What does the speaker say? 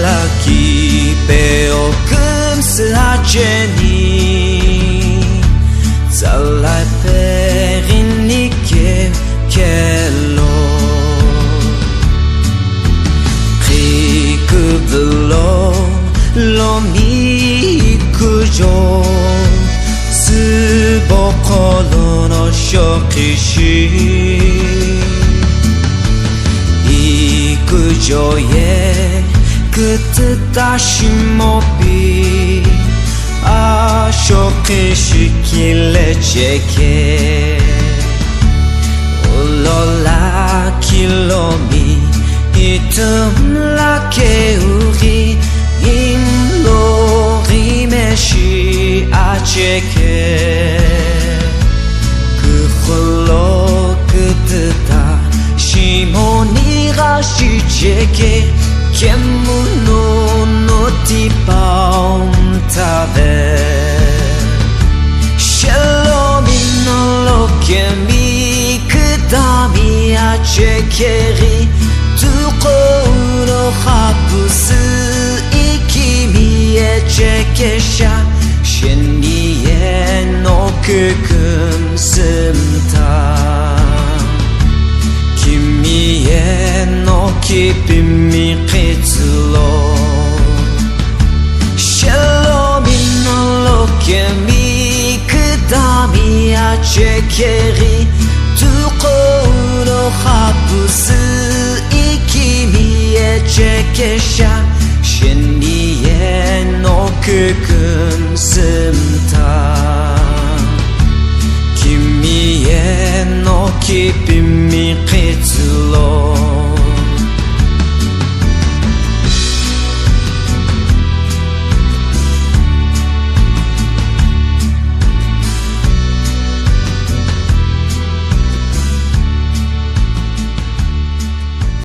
Lagi beokum seaceni Zalai perinike kelo Krikublo lomi kujo Subokolo no shokishi Ikujoye Kıtıdaşı mobi Aşoku şikile çeke Ulola kilomi İtımla keuri İmlori meşi açeke Kıhlo kıtıda Şimoni raşi çeke Kemuno no ti paum tave Shalom no lo kemi kudami achekeri Tu kono hapusu ikimi echekesha Sheniye no kukum simta Kimiye no kipimi kitsulo Shalom no lo kemi kudami achekeri Tu kono hapusu ikimi echekesha Sheniye no kukum simta Kimiye no kipimi